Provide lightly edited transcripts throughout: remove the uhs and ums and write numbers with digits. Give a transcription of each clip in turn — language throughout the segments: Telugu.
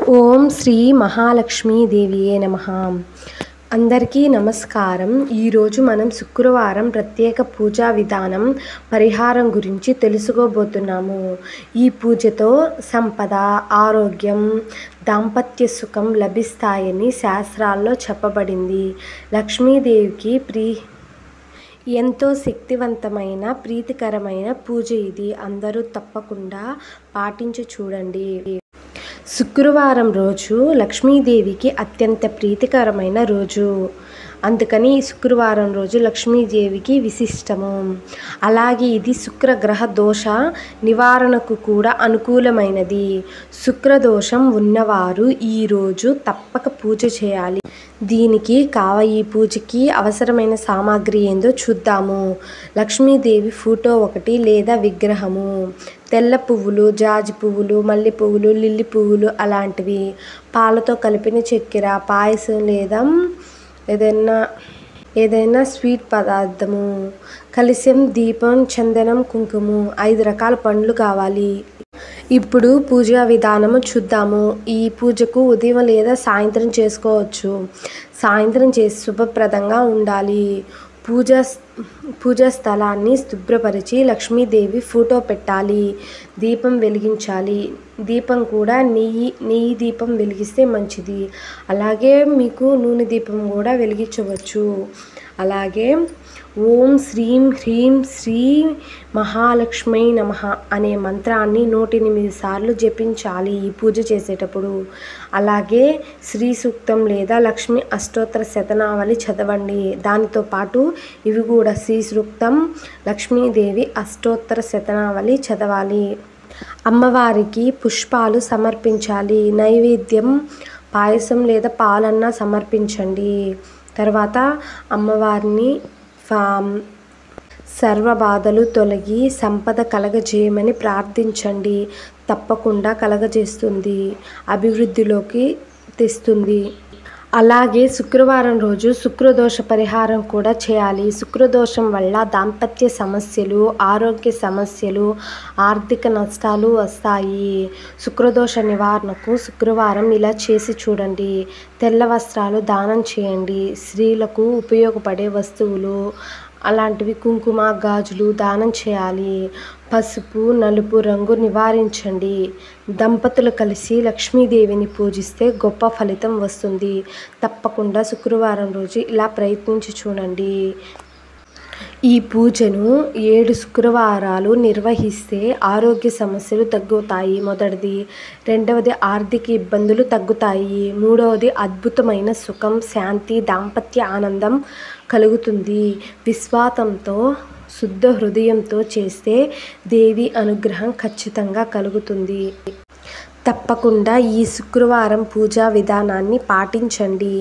ఓం శ్రీ మహాలక్ష్మీ దేవియే నమః. అందరికీ నమస్కారం. ఈరోజు మనం శుక్రవారం ప్రత్యేక పూజా విధానం పరిహారం గురించి తెలుసుకోబోతున్నాము. ఈ పూజతో సంపద, ఆరోగ్యం, దాంపత్య సుఖం లభిస్తాయని శాస్త్రాల్లో చెప్పబడింది. లక్ష్మీదేవికి ఎంతో శక్తివంతమైన ప్రీతికరమైన పూజ ఇది. అందరూ తప్పకుండా పాటించి చూడండి. శుక్రవారం రోజు లక్ష్మీదేవికి అత్యంత ప్రీతికరమైన రోజు. అందుకని శుక్రవారం రోజు లక్ష్మీదేవికి విశిష్టము. అలాగే ఇది శుక్రగ్రహ దోష నివారణకు కూడా అనుకూలమైనది. శుక్రదోషం ఉన్నవారు ఈరోజు తప్పక పూజ చేయాలి. ఈ పూజకి అవసరమైన సామాగ్రి ఏందో చూద్దాము. లక్ష్మీదేవి ఫోటో ఒకటి లేదా విగ్రహము, తెల్ల పువ్వులు, జాజి పువ్వులు, మల్లె పువ్వులు, లిల్లీ పువ్వులు అలాంటివి, పాలతో కలిపిన చక్కెర, పాయసం లేదా ఏదైనా స్వీట్ పదార్థము, కలశం, దీపం, చందనం, కుంకుమ, 5 రకాల పండ్లు కావాలి. ఇప్పుడు పూజా విధానము చూద్దాము. ఈ పూజకు ఉదయం లేదా సాయంత్రం చేసుకోవచ్చు. సాయంత్రం చేసి శుభప్రదంగా ఉండాలి. పూజా స్థలాన్ని శుభ్రపరిచి లక్ష్మీదేవి ఫోటో పెట్టాలి. దీపం వెలిగించాలి. దీపం కూడా నెయ్యి దీపం వెలిగిస్తే మంచిది. అలాగే మీకు నూనె దీపం కూడా వెలిగించవచ్చు. అలాగే ఓం శ్రీం హ్రీం శ్రీ మహాలక్ష్మీ నమః అనే మంత్రాన్ని 108 సార్లు జపించాలి ఈ పూజ చేసేటప్పుడు. అలాగే శ్రీ సూక్తం లేదా లక్ష్మీ అష్టోత్తర శతనావళి చదవండి. దానితో పాటు ఇవి కూడా శ్రీ సూక్తం, లక్ష్మీదేవి అష్టోత్తర శతనావళి చదవాలి. అమ్మవారికి పుష్పాలు సమర్పించాలి. నైవేద్యం పాయసం లేదా పాలన్న సమర్పించండి. తర్వాత అమ్మవారిని సర్వ బాధలు తొలగి సంపద కలగజేయమని ప్రార్థించండి. తప్పకుండా కలగజేస్తుంది, అభివృద్ధిలోకి తెస్తుంది. అలాగే శుక్రవారం రోజు శుక్రదోష పరిహారం కూడా చేయాలి. శుక్రదోషం వల్ల దాంపత్య సమస్యలు, ఆరోగ్య సమస్యలు, ఆర్థిక నష్టాలు వస్తాయి. శుక్రదోష నివారణకు శుక్రవారం ఇలా చేసి చూడండి. తెల్ల వస్త్రాలు దానం చేయండి. స్త్రీలకు ఉపయోగపడే వస్తువులు అలాంటివి కుంకుమ, గాజులు దానం చేయాలి. పసుపు, నలుపు రంగు నివారించండి. దంపతులు కలిసి లక్ష్మీదేవిని పూజిస్తే గొప్ప ఫలితం వస్తుంది. తప్పకుండా శుక్రవారం రోజు ఇలా ప్రయత్నించి చూడండి. ఈ పూజను 7 శుక్రవారాలు నిర్వహిస్తే ఆరోగ్య సమస్యలు తగ్గుతాయి. మొదటిది. రెండవది, ఆర్థిక ఇబ్బందులు తగ్గుతాయి. మూడవది, అద్భుతమైన సుఖం, శాంతి, దాంపత్య ఆనందం కలుగుతుంది. విశ్వాసంతో, శుద్ధ హృదయంతో చేస్తే దేవి అనుగ్రహం ఖచ్చితంగా కలుగుతుంది. తప్పకుండా ఈ శుక్రవారం పూజా విధానాన్ని పాటించండి.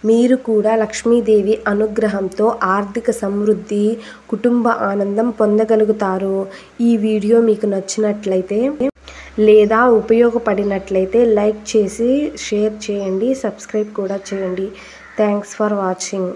మీరు కూడా లక్ష్మీదేవి అనుగ్రహంతో ఆర్థిక సమృద్ధి, కుటుంబ ఆనందం పొందగలుగుతారు. ఈ వీడియో మీకు నచ్చినట్లయితే లేదా ఉపయోగపడినట్లయితే లైక్ చేసి షేర్ చేయండి. సబ్స్క్రైబ్ కూడా చేయండి. Thanks for watching.